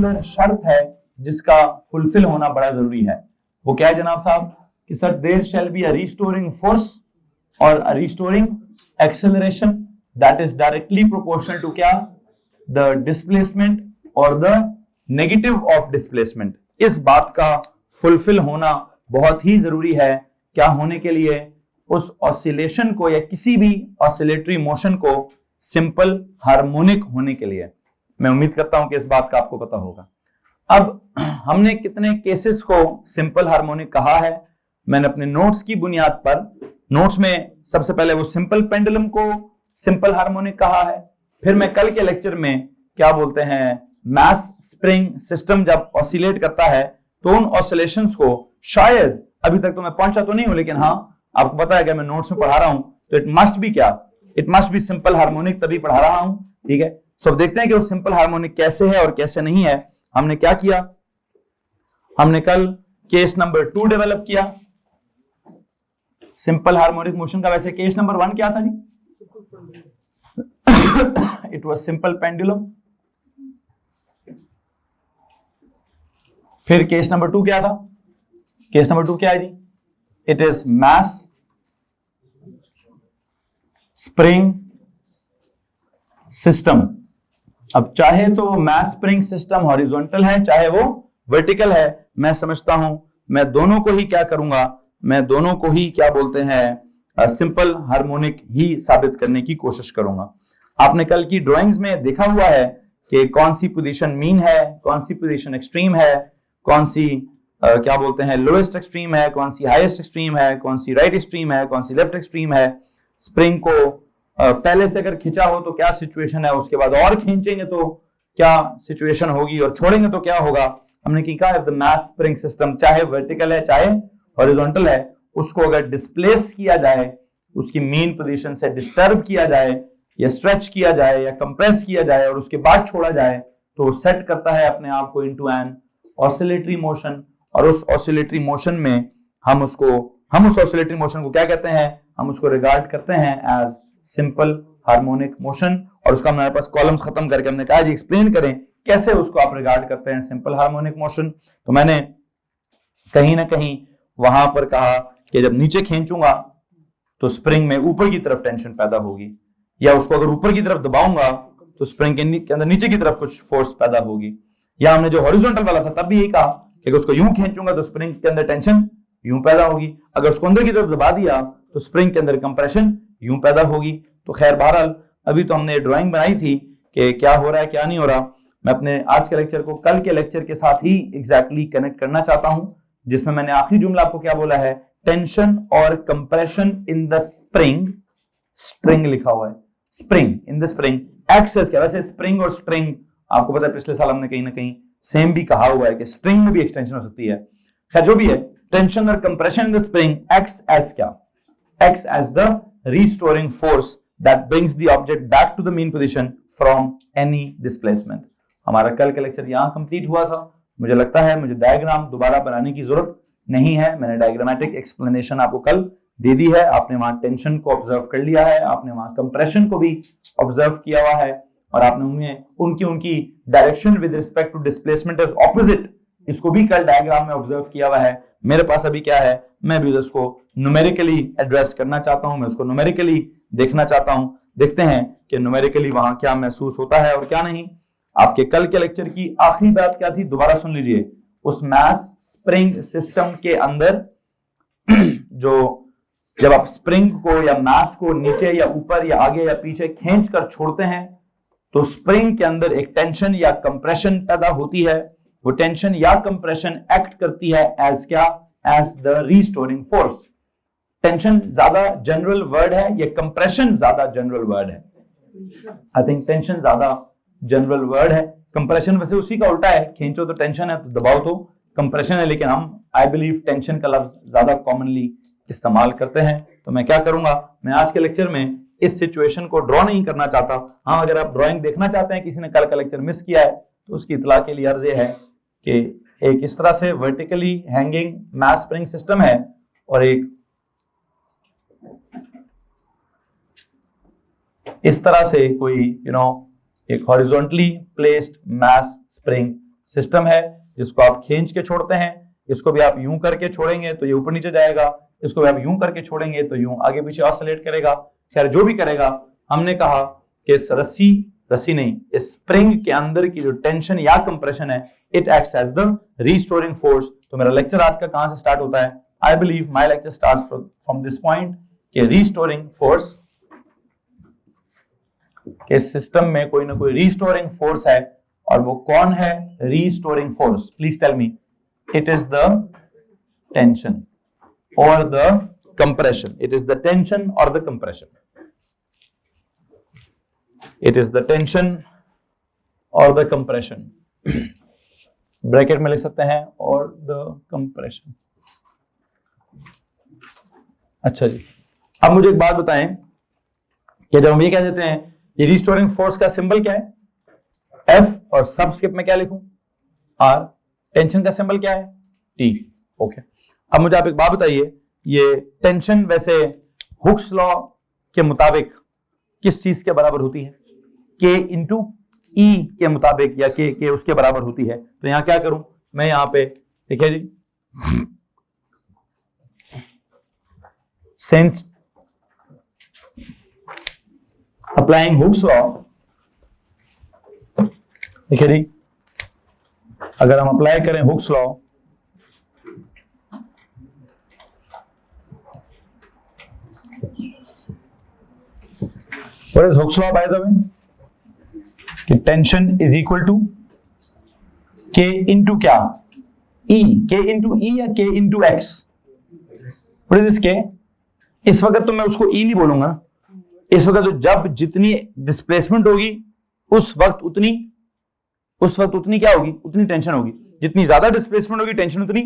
Particular शर्त है जिसका फुलफिल होना बड़ा जरूरी है। वो क्या है जनाब साहब कि sir there shall be a restoring force और a restoring acceleration that is directly proportional to क्या, द डिस्प्लेसमेंट और द नेगेटिव ऑफ डिस्प्लेसमेंट। इस बात का फुलफिल होना बहुत ही जरूरी है। क्या होने के लिए? उस ऑसिलेशन को या किसी भी ऑसिलेटरी मोशन को सिंपल हार्मोनिक होने के लिए। मैं उम्मीद करता हूं कि इस बात का आपको पता होगा। अब हमने कितने केसेस को सिंपल हार्मोनिक कहा है, मैंने अपने नोट्स की बुनियाद पर, नोट्स में सबसे पहले वो सिंपल पेंडुलम को सिंपल हार्मोनिक कहा है, फिर मैं कल के लेक्चर में क्या बोलते हैं, मास स्प्रिंग सिस्टम जब ऑसिलेट करता है तो उन ऑसिलेशंस को, शायद अभी तक तो मैं पहुंचा तो नहीं हूं, लेकिन हाँ आपको पता है कि मैं नोट्स में पढ़ा रहा हूं तो इट मस्ट बी क्या, it must be simple harmonic, तभी पढ़ा रहा हूं। ठीक है, सो अब देखते हैं कि वो सिंपल हार्मोनिक कैसे है और कैसे नहीं है। हमने क्या किया, हमने कल केस नंबर 2 डेवलप किया सिंपल हार्मोनिक मोशन का। वैसे केस नंबर 1 क्या था जी? It was simple pendulum. फिर केस नंबर 2 क्या था? केस नंबर 2 क्या है जी? It is mass spring system. अब चाहे तो मास स्प्रिंग सिस्टम हॉरिजॉन्टल है, चाहे वो वर्टिकल है, मैं समझता हूं मैं दोनों को ही क्या करूंगा, मैं दोनों को ही क्या बोलते हैं, सिंपल हार्मोनिक ही साबित करने की कोशिश करूंगा। आपने कल की ड्राइंग्स में देखा हुआ है कि कौन सी पोजीशन मीन है, कौन सी पोजीशन एक्सट्रीम है, कौन सी क्या बोलते हैं लोएस्ट एक्सट्रीम है, कौन सी हाईएस्ट एक्सट्रीम है, कौन सी राइट एक्सट्रीम है, कौन सी लेफ्ट एक्सट्रीम है। स्प्रिंग को पहले से अगर खींचा हो तो क्या सिचुएशन है, उसके बाद और खींचेंगे तो क्या सिचुएशन होगी, और छोड़ेंगे तो क्या होगा। हमने कहा द मास स्प्रिंग सिस्टम चाहे वर्टिकल है चाहे हॉरिजॉन्टल है, उसको अगर डिस्प्लेस किया जाए, उसकी मेन पोजीशन से डिस्टर्ब किया जाए या स्ट्रेच किया जाए या कंप्रेस किया जाए और उसके बाद छोड़ा जाए तो सेट करता है अपने आप को इनटू एन ऑसिलेटरी मोशन। और उस ऑसिलेटरी मोशन में हम उस ऑसिलेटरी मोशन को क्या कहते हैं, हम उसको रिगार्ड करते हैं एज सिंपल हार्मोनिक मोशन। और उसका हमारे पास कॉलम्स खत्म करके हमने कहा जी एक्सप्लेन करें कैसे उसको आप रिगार्ड करते हैं सिंपल हार्मोनिक मोशन। तो मैंने कहीं ना कहीं वहां पर कहा कि जब नीचे खींचूंगा तो स्प्रिंग में ऊपर की तरफ टेंशन पैदा होगी, या उसको अगर ऊपर की तरफ दबाऊंगा तो स्प्रिंग के अंदर नीचे की तरफ कुछ फोर्स पैदा होगी। या हमने जो हॉरिजॉन्टल वाला था तब भी यही कहा कि अगर उसको यूं खींचूंगा तो स्प्रिंग के अंदर टेंशन यूं पैदा होगी, अगर उसको अंदर की तरफ दबा दिया तो स्प्रिंग के अंदर कंप्रेशन यूं पैदा होगी। तो खैर बहरहाल अभी तो हमने ड्राइंग बनाई थी कि क्या हो रहा है क्या नहीं हो रहा। मैं अपने आज के लेक्चर को कल के लेक्चर के साथ ही एग्जैक्टली कनेक्ट करना चाहता हूं, जिसमें मैंने आखिरी जुमला आपको क्या बोला है, टेंशन और compression in the spring, string लिखा हुआ है, spring in the spring access क्या। वैसे स्प्रिंग और स्ट्रिंग आपको पता है पिछले साल हमने कहीं ना कहीं सेम भी कहा हुआ है कि स्ट्रिंग में भी एक्सटेंशन हो सकती है। खैर जो भी है, टेंशन और compression in the spring acts as क्या, acts as the restoring force that brings the object back to the mean position from any displacement। हमारा कल का लेक्चर यहां कंप्लीट हुआ था। मुझे लगता है मुझे डायग्राम दोबारा बनाने की जरूरत नहीं है, मैंने डायग्रामेटिक एक्सप्लेनेशन आपको कल दे दी है। आपने वहां टेंशन को ऑब्जर्व कर लिया है, आपने वहां कंप्रेशन को भी ऑब्जर्व किया हुआ है, और आपने उनमें उनकी direction with respect to displacement is opposite, इसको भी कल डायग्राम में ऑब्जर्व किया हुआ है। मेरे पास अभी क्या है, मैं भी उसको न्यूमेरिकली एड्रेस करना चाहता हूं, मैं उसको न्यूमेरिकली देखना चाहता हूं। देखते हैं कि न्यूमेरिकली वहां क्या महसूस होता है और क्या नहीं। आपके कल के लेक्चर की आखिरी बात क्या थी, दोबारा सुन लीजिए। उस मास स्प्रिंग सिस्टम के अंदर जो जब आप स्प्रिंग को या मास को नीचे या ऊपर या आगे या पीछे खींच कर छोड़ते हैं तो स्प्रिंग के अंदर एक टेंशन या कंप्रेशन पैदा होती है। वो टेंशन या कंप्रेशन एक्ट करती है एज क्या, as the restoring force. Tension ज्यादा जनरल वर्ड है, ये कंप्रेशन ज्यादा जनरल वर्ड है। आई थिंक टेंशन ज्यादा जनरल वर्ड है, कंप्रेशन वैसे उसी का उल्टा है, खींचो तो टेंशन है, तो दबाओ तो कंप्रेशन है, लेकिन हम आई बिलीव टेंशन का लफ्ज ज्यादा कॉमनली इस्तेमाल करते हैं। तो मैं क्या करूंगा, मैं आज के लेक्चर में इस सिचुएशन को ड्रॉ नहीं करना चाहता। हाँ, अगर आप ड्राइंग देखना चाहते हैं, किसी ने कल का लेक्चर मिस किया है तो उसकी इतला के लिए अर्ज है कि एक इस तरह से वर्टिकली हैंगिंग मास स्प्रिंग सिस्टम है और एक इस तरह से कोई एक हॉरिजॉन्टली प्लेस्ड मास स्प्रिंग सिस्टम है जिसको आप खींच के छोड़ते हैं, इसको भी आप यूं करके छोड़ेंगे तो ये ऊपर नीचे जाएगा, इसको भी आप यूं करके छोड़ेंगे तो यूं आगे पीछे ऑसिलेट करेगा। खैर जो भी करेगा, हमने कहा कि इस रस्सी नहीं, इस स्प्रिंग के अंदर की जो टेंशन या कंप्रेशन है, it acts as the restoring force. तो मेरा लेक्चर आज का कहां से स्टार्ट होता है? I believe my lecture starts from this point कि रीस्टोरिंग फोर्स के सिस्टम में कोई ना कोई रीस्टोरिंग फोर्स है, और वो कौन है restoring force? Please tell me. It is the tension और the compression. It is the tension और the compression. It is the tension और द कंप्रेशन। ब्रैकेट में लिख सकते हैं और द कंप्रेशन। अच्छा जी, अब मुझे एक बात बताएं कि जब हम ये कह देते हैं ये रीस्टोरिंग फोर्स का सिंबल क्या है? F, और सबस्क्रिप्ट में क्या लिखूं? R। टेंशन का सिंबल क्या है? T। ओके, अब मुझे आप एक बात बताइए, ये टेंशन वैसे हुक्स लॉ के मुताबिक किस चीज के बराबर होती है? K इंटू E के मुताबिक, या K उसके बराबर होती है। तो यहां क्या करूं मैं? यहां पे देखिए जी, सिंस अप्लाइंग हुक्स लॉ, देखिए जी, अगर हम अप्लाई करें Hooke's law, what is Hooke's law by the way? कि टेंशन इज इक्वल टू के इंटू क्या? ई। के इंटू ई या के into x? What is this के? इस वक्त तो मैं उसको ई नहीं बोलूंगा, इस वक्त तो जब जितनी डिस्प्लेसमेंट होगी उस वक्त उतनी क्या होगी? उतनी टेंशन होगी। जितनी ज्यादा डिस्प्लेसमेंट होगी टेंशन उतनी,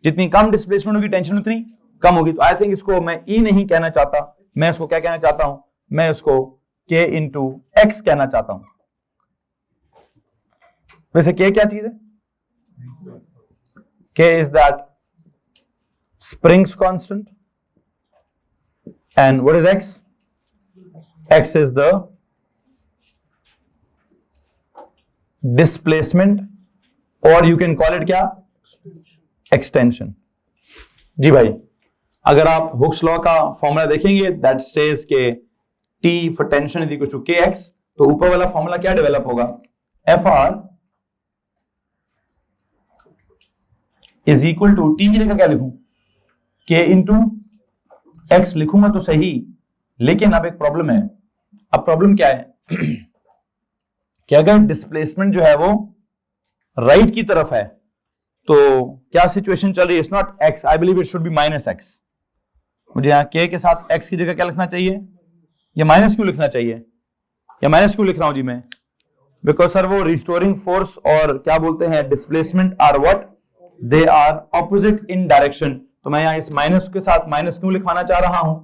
जितनी कम डिस्प्लेसमेंट होगी टेंशन उतनी कम होगी। तो आई थिंक इसको मैं ई नहीं कहना चाहता, मैं इसको क्या कहना चाहता हूं? मैं इसको के इंटू एक्स कहना चाहता हूं। वैसे के क्या चीज है? K is that spring's constant, and what is X? X is the displacement, और यू कैन कॉल इट क्या? एक्सटेंशन। जी भाई, अगर आप हुक्स लॉ का फॉर्मूला देखेंगे that says K T for tension is equal to K X, तो ऊपर वाला फॉर्मूला क्या डेवलप होगा? F R is equal to T की जगह क्या लिखूं? के इंटू एक्स लिखूंगा तो सही, लेकिन अब एक प्रॉब्लम है। अब प्रॉब्लम क्या है कि अगर डिस्प्लेसमेंट जो है वो राइट की तरफ है तो क्या सिचुएशन चल रही है? It's not x, I believe it should be minus x. मुझे यहाँ के के साथ एक्स की जगह क्या लिखना चाहिए? या माइनस क्यों लिखना चाहिए? या माइनस क्यों लिख रहा हूं जी मैं? बिकॉज सर वो रिस्टोरिंग फोर्स और क्या बोलते हैं displacement are what? They are opposite in direction. तो मैं यहाँ इस माइनस के साथ माइनस क्यों लिखवाना चाह रहा हूं?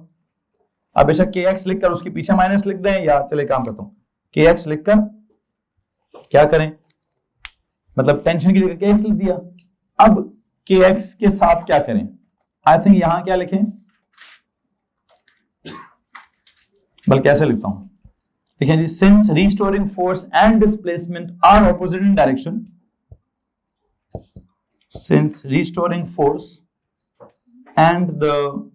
अब बेशक के एक्स लिखकर उसके पीछे माइनस लिख दें, या चले काम करता हूं के एक्स लिखकर क्या करें, मतलब टेंशन की जगह के एक्स लिख दिया। अब के एक्स के साथ क्या करें? आई थिंक यहां क्या लिखें, बल्कि कैसे लिखता हूं, देखिए जी, since restoring force and displacement are opposite in direction, since restoring force and the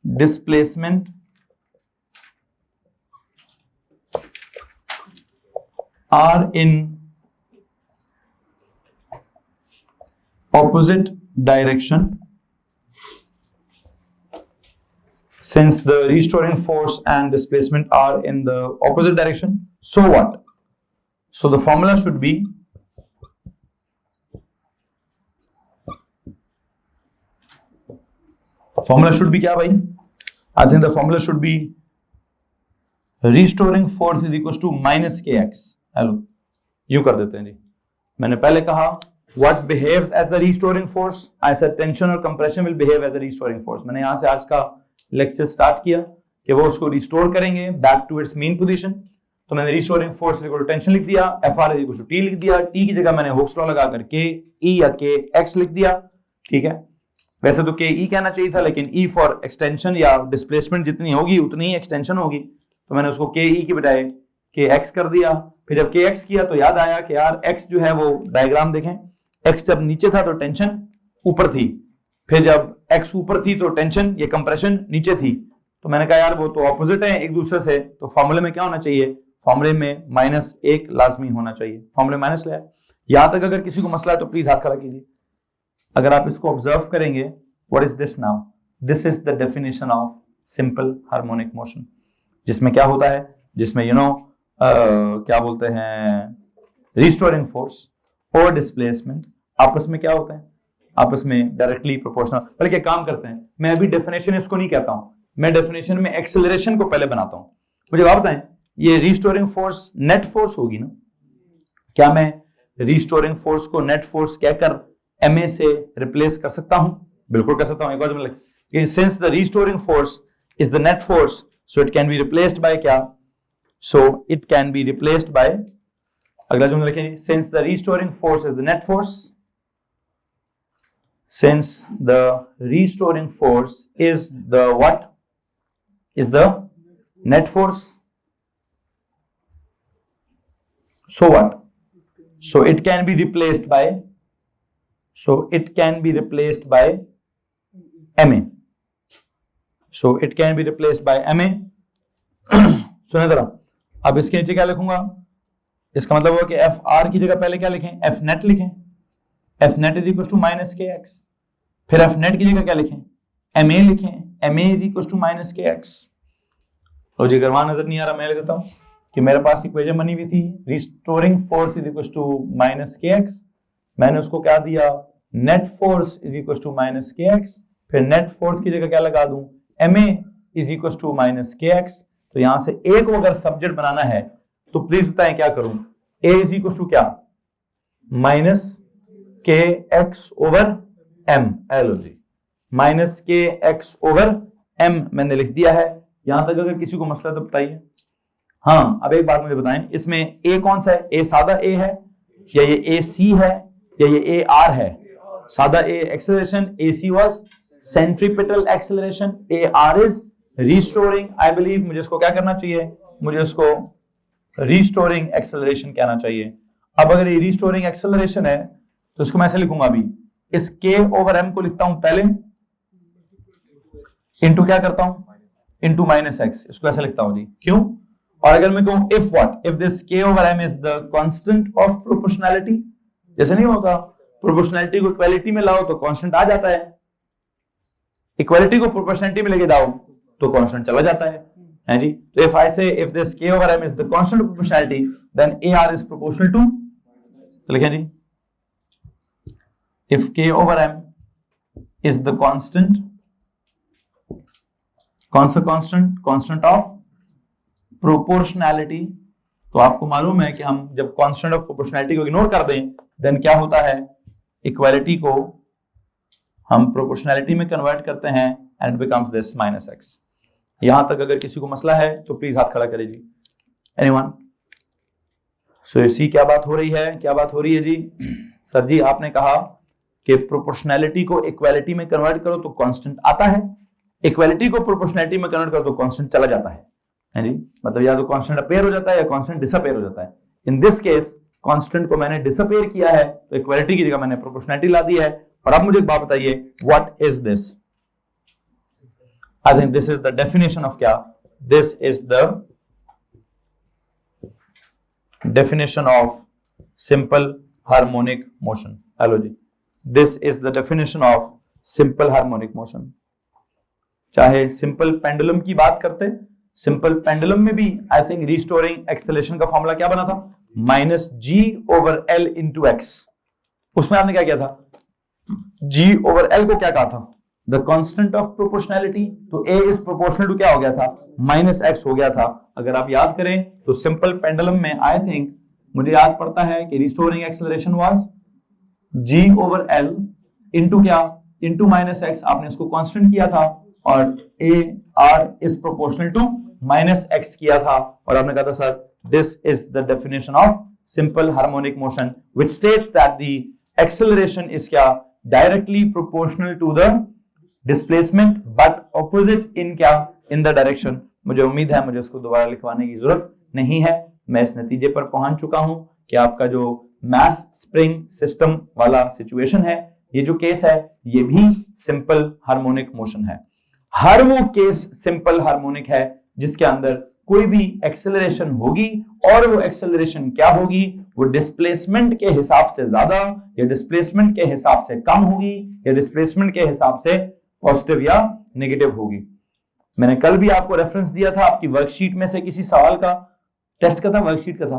displacement are in opposite direction, since the restoring force and displacement are in the opposite direction, so what? So the formula should be क्या भाई? I think the formula should be restoring force is equals to minus kx. Hello, यूं कर देते हैं जी। मैंने पहले कहा what behaves as the restoring force? I said tension और compression will behave as a restoring force. मैंने यहां से आज का लेक्चर स्टार्ट किया कि वो उसको रिस्टोर करेंगे back to its mean position. तो मैंने restoring force is equal to tension लिख दिया, Fr is equal to T लिख दिया, T की जगह मैंने हुक्स लॉ लगा करके E या Kx लिख दिया। ठीक है, वैसे तो के ई कहना चाहिए था, लेकिन ई फॉर एक्सटेंशन या डिस्प्लेसमेंट जितनी होगी उतनी ही एक्सटेंशन होगी, तो मैंने उसको के ई की बजाय के एक्स कर दिया। फिर जब kx किया तो याद आया कि यार x जो है वो डायग्राम देखें, x जब नीचे था तो टेंशन ऊपर थी, फिर जब x ऊपर थी तो टेंशन ये कंप्रेशन नीचे थी। तो मैंने कहा यार वो तो ऑपोजिट है एक दूसरे से, तो फॉर्मूले में क्या होना चाहिए, फॉर्मूले में -1 लाजमी होना चाहिए, फॉर्मूले माइनस ले आए। यहां तक अगर किसी को मसला है तो प्लीज हाथ खड़ा कीजिए। अगर आप इसको ऑब्जर्व करेंगे, what is this now, this is the definition of simple harmonic motion, जिसमें क्या होता है, जिसमें क्या बोलते हैं, रिस्टोरिंग फोर्स और डिस्प्लेसमेंट आपस में क्या होता है, आपस में डायरेक्टली प्रोपोर्शनल। बल्कि काम करते हैं, मैं अभी डेफिनेशन इसको नहीं कहता हूं, मैं डेफिनेशन में एक्सेलरेशन को पहले बनाता हूं। मुझे आप बताएं, ये रिस्टोरिंग फोर्स नेट फोर्स होगी ना, क्या मैं रिस्टोरिंग फोर्स को नेट फोर्स कहकर ma से रिप्लेस कर सकता हूं? बिल्कुल कर सकता हूं। एक बार मतलब since the restoring force is the net force, so it can be replaced by क्या, so it can be replaced by, अगला जुमला लिखेंगे, since the restoring force is the net force, since the restoring force is the what, is the net force, so what, so it can be replaced by, so it can be replaced by ma, so it can be replaced by ma। सुने जरा, अब इसके नीचे क्या लिखूंगा, इसका मतलब हुआ कि एफ आर की जगह पहले क्या लिखें, एफ नेट लिखें, F net is equal to minus K X, फिर एफ नेट की जगह क्या लिखें, एम ए लिखें, M A is equal to minus K X. तो जी गरमान नजर नहीं आ रहा, मैं लिख देता हूं कि मेरे पास इक्वेशन बनी हुई थी, restoring force is equal to minus K X, मैंने उसको क्या दिया, net force is equal to minus K X, फिर नेट फोर्स की जगह क्या लगा दूं, M A is equal to minus K X. तो यहां से ए को अगर सब्जेक्ट बनाना है तो प्लीज बताएं क्या करूं, ए इज इक्वल टू क्या, minus K x over M, yellow जी, minus K x over M मैंने लिख दिया है। यहां तक अगर किसी को मसला तो बताइए। हाँ, अब एक बात मुझे बताएं, इसमें ए कौन सा है, ए सादा ए है या ये ए सी है या ये ए आर है? सादा a acceleration, a c was centripetal acceleration, a r is restoring, I believe मुझे इसको क्या करना चाहिए, मुझे इसको रिस्टोरिंग एक्सेलरेशन कहना चाहिए। अब अगर ये रिस्टोरिंग एक्सेलरेशन है तो इसको मैं ऐसे लिखूंगा, अभी इस k ओवर m को लिखता हूं पहले, इंटू क्या करता हूं, इंटू माइनस एक्स, इसको ऐसे लिखता हूं जी, क्यों? और अगर मैं कहूं if what, if this k over m is the constant of proportionality, जैसे नहीं होता प्रोपोर्शनैलिटी को इक्वालिटी में लाओ तो कांस्टेंट आ जाता है, इक्वालिटी को प्रोपोर्शनैलिटी में लेके जाओ तो कांस्टेंट चला जाता है जी। तो if I say if this k over m is the constant of proportionality then ar is proportional to, तो लिखें जी, if k over m is the constant, कौन सा constant, constant of proportionality, तो आपको मालूम है कि हम जब constant of proportionality को इग्नोर कर दें then क्या होता है, equality को हम proportionality में कन्वर्ट करते हैं and it becomes this minus x। यहां तक अगर किसी को मसला है तो प्लीज हाथ खड़ा करें जी, anyone? so इसी क्या बात हो रही है, क्या बात हो रही है जी? सर जी आपने कहा कि प्रोपोर्शनैलिटी को इक्वालिटी में कन्वर्ट करो तो कांस्टेंट आता है, इक्वालिटी को प्रोपोर्शनैलिटी में कन्वर्ट करो तो कांस्टेंट चला जाता है जी, मतलब या तो कांस्टेंट अपीयर हो जाता है या कांस्टेंट डिसअपीयर हो जाता है। इन दिस केस कांस्टेंट को मैंने डिसअपीयर किया है तो इक्वालिटी की जगह मैंने प्रोपोर्शनैलिटी ला दी है। और अब मुझे एक बात बताइए, what is this? I think this is the definition of क्या, this is the definition of simple harmonic motion. Hello जी, this is the definition of simple harmonic motion. चाहे सिंपल पेंडुलम की बात करते, सिंपल पेंडुलम में भी I think restoring acceleration का formula क्या बना था, माइनस जी ओवर एल इंटू एक्स। उसमें आपने क्या किया था, जी ओवर एल को क्या कहा था, द कांस्टेंट ऑफ प्रोपोर्शनैलिटी, तो ए इज प्रोपोर्शनल टू क्या हो गया था, माइनस एक्स हो गया था। अगर आप याद करें तो सिंपल पेंडुलम में आई थिंक मुझे याद पड़ता है कि restoring acceleration was g over l into क्या, इंटू माइनस एक्स, आपने इसको कांस्टेंट किया था और a r is proportional to minus x किया था। और आपने कहा था sir this is the definition of simple harmonic motion which states that the acceleration is क्या, directly proportional to the displacement but opposite in क्या, इन द डायरेक्शन। मुझे उम्मीद है मुझे इसको दोबारा लिखवाने की जरूरत नहीं है, मैं इस नतीजे पर पहुंच चुका हूं कि आपका जो मास स्प्रिंग सिस्टम वाला सिचुएशन है, ये जो केस है ये भी सिंपल हार्मोनिक मोशन है। हर वो केस सिंपल हार्मोनिक है जिसके अंदर कोई भी एक्सेलरेशन होगी, और वो एक्सेलरेशन क्या होगी, वो डिस्प्लेसमेंट के हिसाब से ज्यादा या डिस्प्लेसमेंट के हिसाब से कम होगी, या डिस्प्लेसमेंट के हिसाब से पॉजिटिव या नेगेटिव होगी। मैंने कल भी आपको रेफरेंस दिया था आपकी वर्कशीट में से किसी सवाल का, टेस्ट का था, वर्कशीट का था,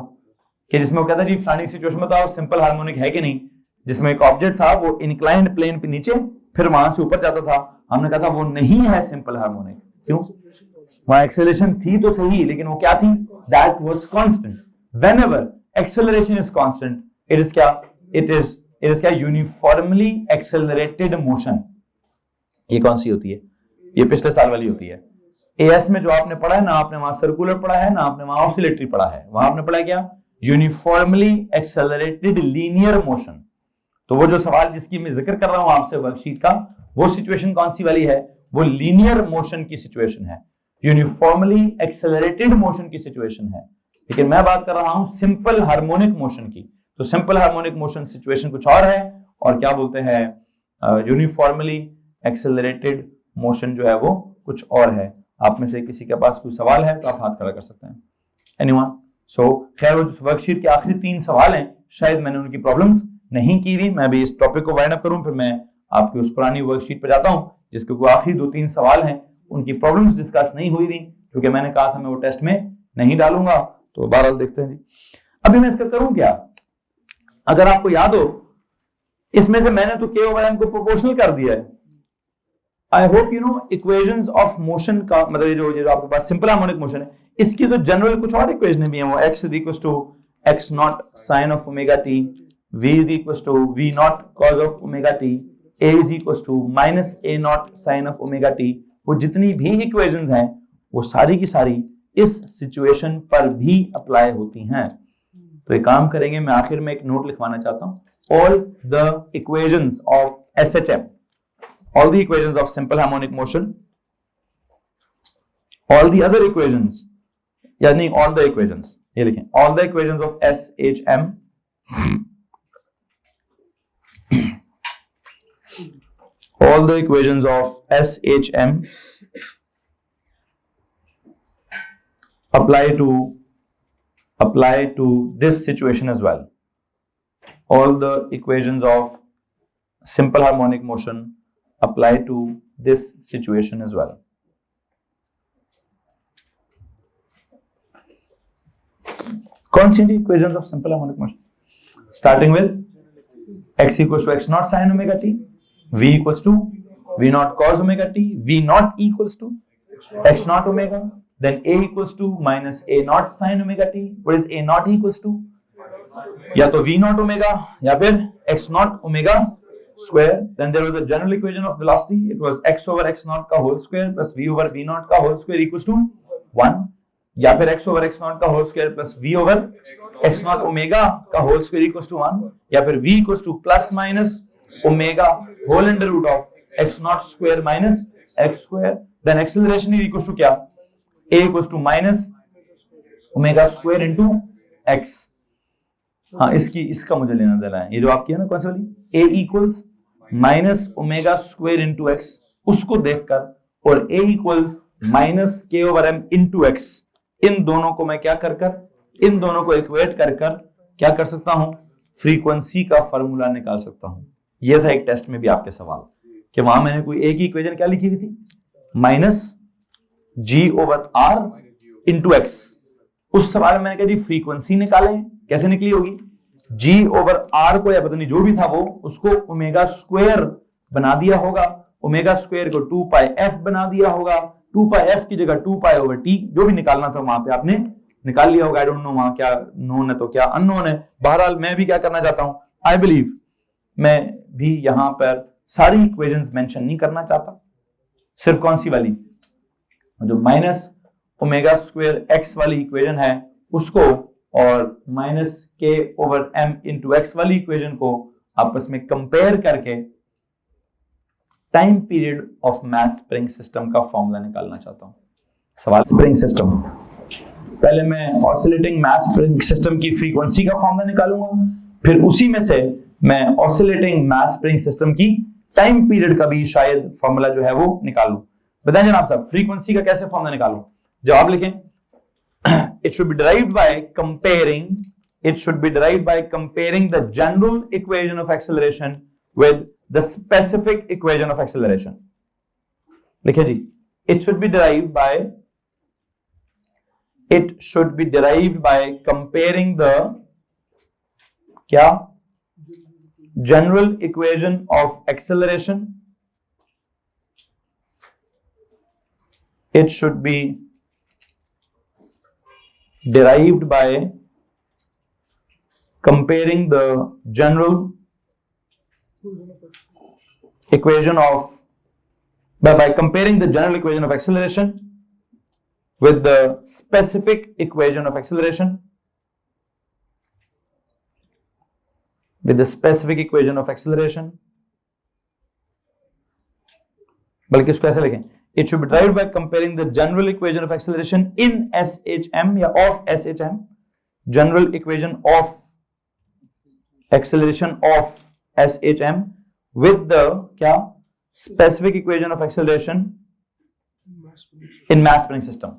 कि जिसमें वो कहता जी फलानी सिचुएशन में तो सिंपल हार्मोनिक है कि नहीं, जिसमें एक ऑब्जेक्ट था वो इंक्लाइंड प्लेन पे नीचे फिर वहां से ऊपर जाता था। हमने कहा था वो नहीं है सिंपल हार्मोनिक। क्यों? वहां एक्सेलरेशन थी तो सही, लेकिन वो क्या थी, that was constant. Whenever acceleration is constant, it is क्या, यूनिफॉर्मली एक्सेलरेटेड मोशन। ये कौन सी होती है? ये पिछले साल वाली होती है। एएस में जो आपने पढ़ा है ना, आपने वहां सर्कुलर पढ़ा है ना, आपने वहां ऑसिलेटरी पढ़ा है। वहां आपने पढ़ा क्या? Uniformly accelerated linear motion. तो वो जो सवाल जिसकी मैं जिक्र कर रहा हूं आपसे वर्कशीट का, वो सिचुएशन कौन सी वाली है? वो लीनियर मोशन की सिचुएशन है, यूनिफॉर्मली एक्सेलरेटेड मोशन की सिचुएशन है। लेकिन मैं बात कर रहा हूं सिंपल हार्मोनिक मोशन की। तो सिंपल हार्मोनिक मोशन सिचुएशन कुछ और है, और क्या बोलते हैं, यूनिफॉर्मली एक्सेलरेटेड मोशन जो है वो कुछ और है। आप में से किसी के पास कोई सवाल है तो आप हाथ खड़ा कर सकते हैं। एनीवन? सो खैर, वो वर्कशीट के आखिरी 3 सवाल हैं, शायद मैंने उनकी प्रॉब्लम्स नहीं की हुई। मैं भी इस टॉपिक को वाइंड अप करूं, फिर मैं आपकी उस पुरानी वर्कशीट पर जाता हूं जिसके कोई आखिरी 2-3 सवाल हैं, उनकी प्रॉब्लम्स डिस्कस नहीं हुई थी, क्योंकि मैंने कहा था मैं वो टेस्ट में नहीं डालूंगा। तो बहरहाल देखते हैं जी। अभी मैं इसका करूं क्या? अगर आपको याद हो, इसमें से मैंने तो k ओवर m को प्रोपोर्शनल कर दिया है। I hope you know equations of motion का मतलब ये जो आपके पास सिंपल हार्मोनिक मोशन है, इसकी तो जनरल कुछ और इक्वेशन भी है। वो x is equal to x not sine of omega t, v is equal to v not cos of omega t, a is equal to minus a not sine of omega t। वो जितनी भी equations हैं वो सारी की सारी इस situation पर भी अप्लाई होती हैं। तो एक काम करेंगे, मैं आखिर में एक नोट लिखवाना चाहता हूं, all the equations of SHM, all the equations of simple harmonic motion, all the other equations, यानी all the equations, ये लिखें, all the equations of SHM, all the equations of SHM apply to this situation as well. All the equations of simple harmonic motion apply to this situation as well. कौन सी equations of simple harmonic motion? Starting with x equals to x naught sin omega t, v equals to v naught cos omega t, v naught equals to x naught omega, then a equals to minus a naught sin omega t. What is a naught equals to? या तो v naught omega या फिर x naught omega square. Then there was a general equation of velocity. It was x over x naught का whole square plus v over v naught का whole square equals to 1, या फिर x over x naught का whole square plus v over x naught omega का whole square equals to 1, या फिर v equals to plus minus omega whole under root of x naught square minus x square. Then acceleration is equals to क्या? a equals to minus omega square into x. हाँ, इसका मुझे लेना देना है। ये जो आपकी है ना कौन सी वाली, a equals minus omega square into x, उसको देखकर, और a equal minus k over m into x, इन दोनों को मैं क्या इन दोनों को इक्वेट कर क्या कर सकता हूं, फ्रीक्वेंसी का फॉर्मूला निकाल सकता हूं। यह था एक टेस्ट में भी आपके सवाल, कि वहां मैंने कोई एक ही इक्वेशन क्या लिखी हुई थी, माइनस जी ओवर आर इंटू एक्स। उस सवाल में मैंने कहा जी फ्रीक्वेंसी निकालें, कैसे निकली होगी, g ओवर r को या पता नहीं जो भी था वो, उसको ओमेगा स्क्वायर बना दिया होगा, ओमेगा स्क्वायर को 2 पाई f बना दिया होगा, 2 पाई f की जगह 2 पाई ओवर t, जो भी निकालना था वहां पे आपने निकाल लिया होगा। आई डोंट नो वहां क्या नोन है तो क्या अननोन है। बहरहाल मैं भी क्या करना चाहता हूं, आई बिलीव मैं भी यहां पर सारी इक्वेशंस मेंशन नहीं करना चाहता, सिर्फ कौन सी वाली, जो माइनस ओमेगा स्क्वायर x वाली इक्वेशन है उसको, और minus k over m into x वाली इक्वेशन को आपस में कंपेयर करके time period of mass spring system का फॉर्मूला निकालना चाहता हूं। सवाल स्प्रिंग सिस्टम पहले मैं ऑसिलेटिंग मास स्प्रिंग सिस्टम की फ्रीक्वेंसी का फॉर्मूला निकालूंगा, फिर उसी में से मैं ऑसिलेटिंग मास स्प्रिंग सिस्टम की टाइम पीरियड का भी शायद फॉर्मूला जो है वो निकालूं। बताएं जनाब साहब, फ्रीक्वेंसी का कैसे फॉर्मूला निकालूं? जवाब लिखें, it should be derived by comparing the general equation of acceleration with the specific equation of acceleration। लिखे जी, it should be derived by comparing the क्या general equation of acceleration, it should be derived by comparing the general equation of by comparing the general equation of acceleration with the specific equation of acceleration, बल्कि इसको ऐसे लिखें, it should be derived by comparing the general equation of acceleration in SHM या of SHM, general equation of acceleration of SHM with the क्या specific equation of acceleration in mass spring system,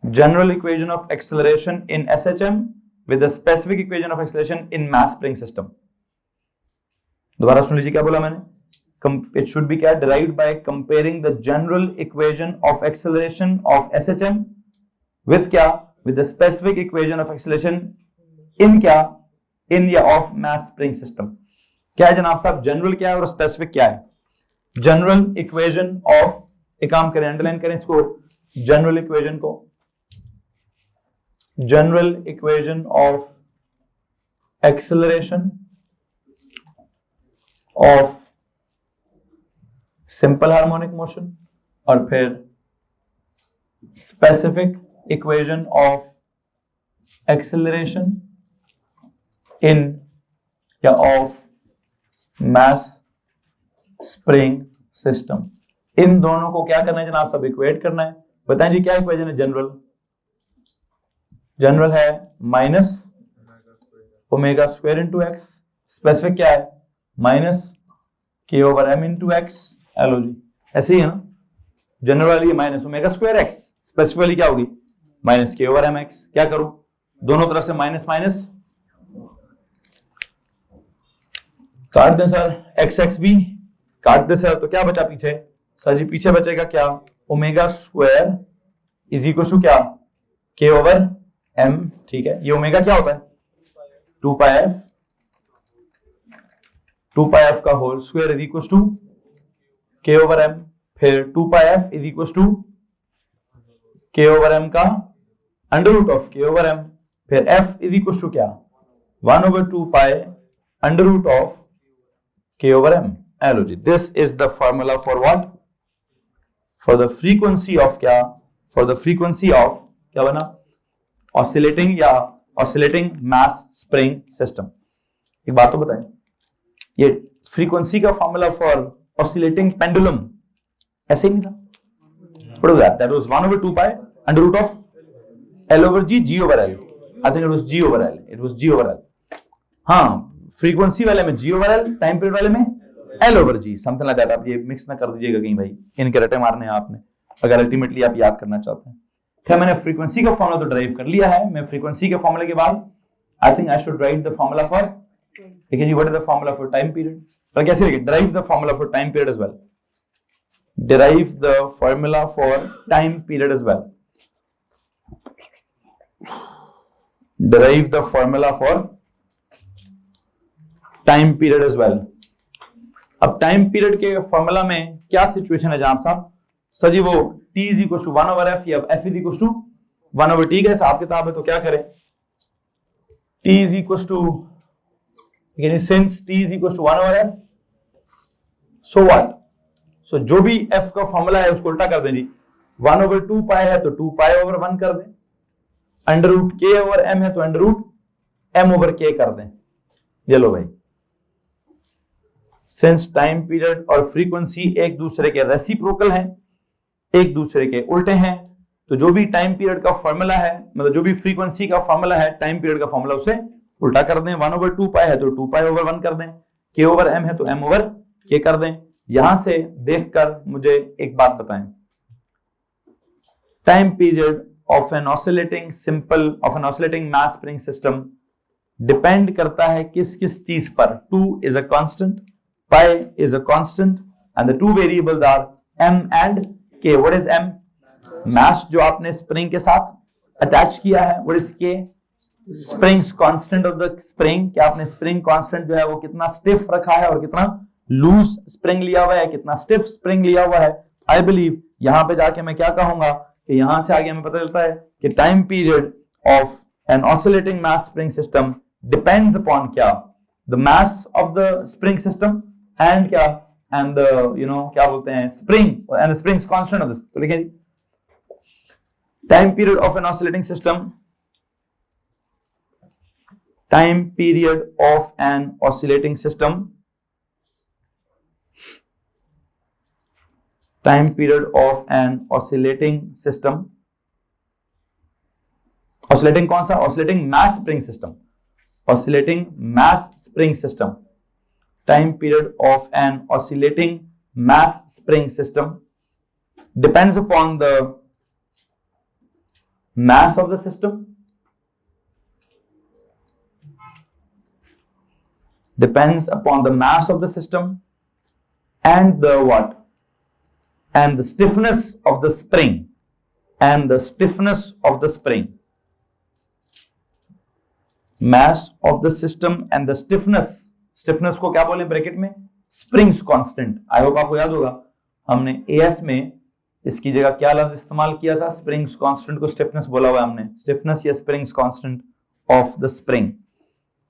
general equation of acceleration in SHM with the specific equation of acceleration in mass spring system। दोबारा सुन लीजिए क्या बोला मैंने, it should be क्या derived by comparing the general equation of acceleration of SHM with क्या with the specific equation of acceleration in क्या in या of mass spring system। क्या है जनाब साहब, जनरल क्या है और स्पेसिफिक क्या है? जनरल इक्वेशन ऑफ, एक काम करें अंडरलाइन करें इसको, जनरल इक्वेशन को, general equation of acceleration of simple harmonic motion, और फिर specific equation of acceleration in या ऑफ मास स्प्रिंग सिस्टम। इन दोनों को क्या करना है जनाब, सब इक्वेट करना है। बताएं जी क्या इक्वेशन है? जनरल है minus omega square into x, specific क्या है minus k over m into x. Hello जी, ऐसे ही है ना, जनरल वाली minus omega square x, specific वाली क्या होगी minus k over M x. क्या करूं, दोनों तरफ से माइनस माइनस काट दें सर, एक्स एक्स भी काट दें सर, तो क्या बचा पीछे सर जी? पीछे बचेगा क्या, omega square is equal to क्या के ओवर एम। ठीक है, ये ओमेगा क्या होता है 2 पाई एफ का whole square is equal to K over M, फिर 2 pi F is equal to K over M का under root of K over M, फिर एफ इज इक्वल टू क्या 1/2 pi under root of K over M. Hello जी, this is the formula for what, for the frequency of क्या, for the frequency of क्या बना, oscillating या oscillating mass spring system. एक बात तो बताएं, ये फ्रीक्वेंसी का फॉर्मूला फॉर ऑसिलेटिंग पेंडुलम ऐसे ही नहीं था? What was that? That was 1/2 pi under root of L over G, G over L. I think it was G over L. It was G over L. हाँ, frequency वाले में G over L, time period वाले में L over G, something like that. आप ये mix ना कर दीजिएगा कहीं भाई, इनके रटे मारने हैं आपने, अगर अल्टीमेटली आप याद करना चाहते हैं। क्या मैंने फ्रीक्वेंसी का फॉर्मूला तो ड्राइव कर लिया है, मैं फ्रीक्वेंसी के फॉर्मूले के बाद I think I should write the formula for, ठीक है जी, what is the formula for time period, पर कैसे लिखे, derive the formula for time period as well, derive the formula for time period as well, derive the formula for time period as well। अब time period के formula में क्या situation है जहां साहब, सर जी वो t is equal to 1/f या f is equal to 1/t का हिसाब किताब है, तो क्या करें, t is equal to, यानी since t is equal to 1/f, so what, so जो भी f का फॉर्मूला है उसको उल्टा कर दें जी, 1/2 पाई है तो 2 पाई ओवर 1 कर दें, under root k over m है तो under root m over k कर दें। ये लो भाई, सिंस टाइम पीरियड और फ्रीक्वेंसी एक दूसरे के रेसिप्रोकल हैं, एक दूसरे के उल्टे हैं, तो जो भी टाइम पीरियड का फॉर्मूला है, मतलब जो भी फ्रीक्वेंसी का फॉर्मूला है टाइम पीरियड का फॉर्मूला, उसे उल्टा कर दें। 1/2 है तो 2π/1 कर दें, k/m है तो m/k कर दें। यहां से देखकर मुझे एक बात बताएं, time period of an oscillating mass spring system depend करता है किस किस चीज पर। 2 is a constant, pi is a constant and the two variables are m and k. What is m? mass जो आपने स्प्रिंग के साथ अटैच किया है। What is k? springs constant of the spring, क्या आपने स्प्रिंग कांस्टेंट जो है वो कितना स्टिफ रखा है और कितना लूज स्प्रिंग लिया हुआ है, कितना स्टिफ स्प्रिंग लिया हुआ है। आई बिलीव यहां पे जाके मैं क्या कहूंगा कि यहां से आगे हमें पता चलता है कि time period of an oscillating mass spring system depends upon क्या, the mass of the spring system and क्या, एंड क्या बोलते हैं, spring and springs constant of this. तो लिखें time period of an oscillating system, time period of an oscillating system, time period of an oscillating system, oscillating कौन सा, oscillating mass spring system, oscillating mass spring system, time period of an oscillating mass spring system depends upon the mass of the system, depends upon the mass of the system and the what, and the stiffness of the spring, and the stiffness of the spring, mass of the system and the stiffness को क्या बोले bracket में, springs constant। I hope आपको याद होगा हमने AS में इसकी जगह क्या लफ्ज इस्तेमाल किया था, springs constant को stiffness बोला हुआ हमने, stiffness या springs constant of the spring।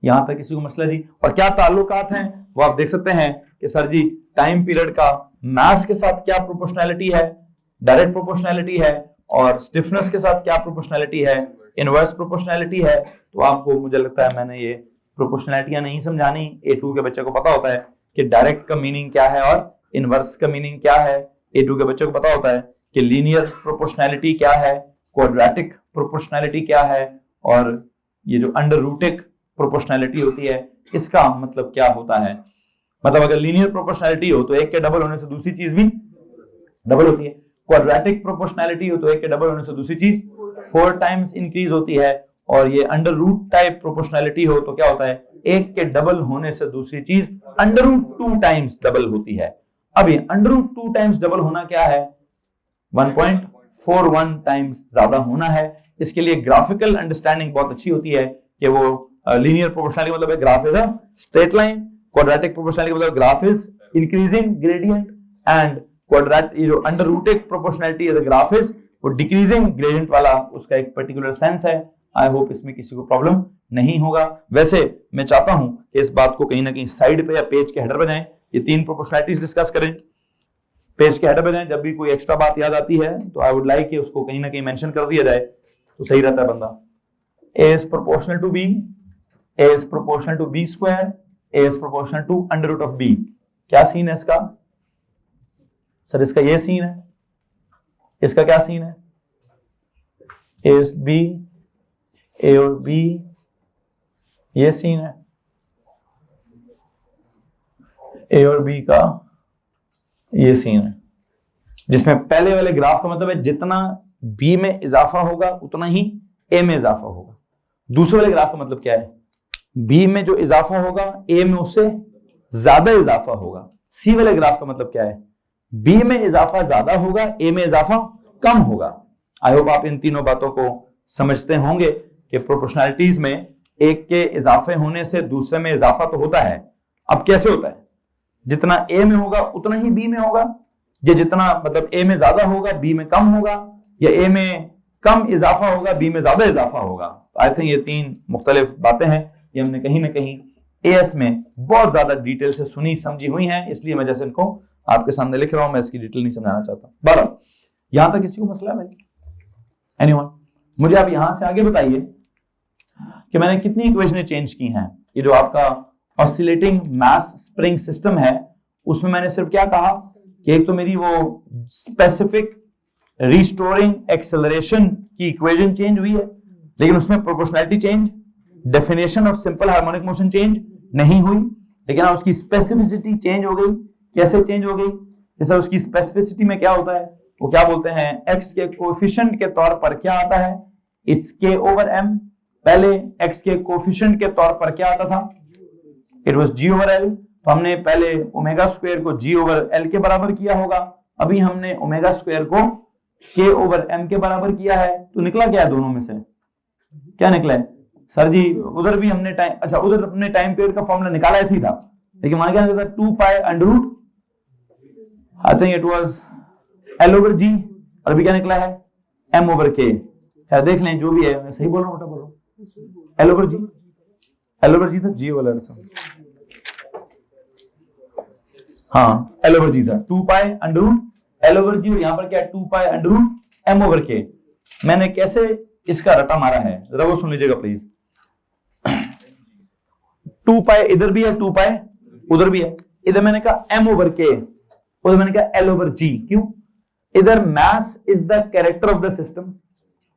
यहां तक किसी को मसला जी? और क्या ताल्लुकात हैं वो आप देख सकते हैं कि सर जी टाइम पीरियड का मास के साथ क्या प्रोपोर्शनैलिटी है, डायरेक्ट प्रोपोर्शनैलिटी है, और स्टिफनेस के साथ क्या प्रोपोर्शनैलिटी है, इनवर्स प्रोपोर्शनैलिटी है। तो आपको मुझे लगता है मैंने ये प्रोपोर्शनैलिटियां नहीं समझानी, A2 के बच्चे को पता होता है कि डायरेक्ट का मीनिंग क्या है और इनवर्स का मीनिंग क्या है। A2 के बच्चे को पता होता है कि लीनियर प्रोपोर्शनैलिटी क्या है, क्वाड्रेटिक प्रोपोर्शनैलिटी क्या है, और ये जो अंडर रूटिक प्रोपोर्शनैलिटी होती है इसका मतलब क्या होता है। मतलब अगर लीनियर प्रोपोर्शनैलिटी हो तो एक के डबल होने से दूसरी चीज भी डबल होती है, क्वाड्रेटिक प्रोपोर्शनैलिटी हो तो एक के डबल होने से दूसरी चीज 4 टाइम्स इंक्रीज होती है, और ये अंडर रूट टाइप प्रोपोर्शनैलिटी हो तो क्या होता है, एक के डबल होने से दूसरी चीज अंडर रूट 2 टाइम्स डबल होती है। अब ये अंडर रूट 2 टाइम्स डबल होना क्या है, 1.41 टाइम्स ज्यादा होना है। इसके लिए ग्राफिकल अंडरस्टैंडिंग बहुत अच्छी होती है कि वो लीनियर प्रोपोर्शनैलिटी मतलब graph is a straight line, quadratic proportionality मतलब graph is increasing gradient, and quadratic जो under rooted proportionality is a graph is वो डिक्रीजिंग ग्रेडियंट वाला, उसका एक पर्टिकुलर सेंस है। आई होप इसमें किसी को प्रॉब्लम नहीं होगा। वैसे मैं चाहता हूं कि इस बात को कहीं ना कहीं साइड पे या पेज के हेडर पे जाएं, ये 3 प्रोपोर्शनैलिटीज डिस्कस करें, पेज के हेडर पे जाएं। जब भी कोई एक्स्ट्रा बात याद आती है तो आई वुड लाइक कि उसको कहीं ना कहीं मेंशन कर दिया जाए तो सही रहता है बंदा। A is proportional to B, A is proportional to B square, A is proportional to under root of B। क्या सीन है इसका सर? इसका ये सीन है। इसका क्या सीन है? A is B, A और B ये सीन है, A और B का ये सीन है, जिसमें पहले वाले ग्राफ का मतलब है जितना B में इजाफा होगा उतना ही A में इजाफा होगा। दूसरे वाले ग्राफ का मतलब क्या है, B में जो इजाफा होगा A में उससे ज्यादा इजाफा होगा। C वाले ग्राफ का मतलब क्या है, B में इजाफा ज्यादा होगा, A में इजाफा कम होगा। आई होप आप इन तीनों बातों को समझते होंगे कि प्रोपोर्शनैलिटीज में एक के इजाफे होने से दूसरे में इजाफा तो होता है। अब कैसे होता है, जितना A में होगा उतना ही B में होगा, ये जितना मतलब A में ज्यादा होगा B में कम होगा, या A में कम इजाफा होगा B में ज्यादा इजाफा होगा। आई थिंक ये 3 मुख्तलिफ बातें हैं, ये हमने कहीं ना कहीं AS में बहुत ज्यादा डिटेल से सुनी समझी हुई हैं, इसलिए मैं जैसे इनको आपके सामने लिख रहा हूं, मैं इसकी डिटेल नहीं समझाना चाहता। बराबर, यहां तक किसी को मसला है भाई? एनीवन? मुझे आप यहां से आगे बताइए कि मैंने कितनी इक्वेशनें चेंज की हैं। ये जो आपका ऑसिलेटिंग मास स्प्रिंग सिस्टम है उसमें मैंने सिर्फ क्या कहा कि एक तो मेरी वो स्पेसिफिक रिस्टोरिंग एक्सेलरेशन की इक्वेशन चेंज हुई है, लेकिन उसमें proportionality change, definition of simple harmonic motion change नहीं हुई, लेकिन उसकी स्पेसिफिसिटी चेंज हो गई। कैसे चेंज हो गई? जैसे उसकी स्पेसिफिसिटी में क्या होता है, वो क्या बोलते हैं, एक्स के कोएफिशिएंट के तौर पर क्या आता है, इट्स के ओवर एम। पहले एक्स के कोएफिशिएंट के तौर पर क्या आता था, it was G over L. तो हमने पहले ओमेगा स्क्वायर को जी ओवर एल के बराबर किया होगा, अभी हमने ओमेगा स्क्वायर को के ओवर एम के बराबर किया है। तो निकला क्या है दोनों में से, क्या निकला है सर जी? उधर भी हमने टाइम, अच्छा उधर अपने टाइम पीरियड का फॉर्मूला निकाला ऐसे ही था, लेकिन वहां क्या था, 2 pi under root, I think it was L over G, और अभी क्या निकला है, एम ओवर के। क्या देख लें जो भी है, मैं सही बोल रहा हूँ, बोल रहा हूँ, एल ओवर जी, एल ओवर जी था, जी ओवर एल था, हाँ एल ओवर जी था, 2 pi under root L over G, और यहाँ पर क्या है 2 pi under root M over K. मैंने कैसे इसका रटा मारा है जरा वो सुन लीजिएगा प्लीज। 2 पाई इधर भी है, 2 पाई उधर भी है, इधर मैंने कहा एम ओवर के, उधर मैंने कहा एल ओवर जी। क्यों? इधर mass is the character of the system,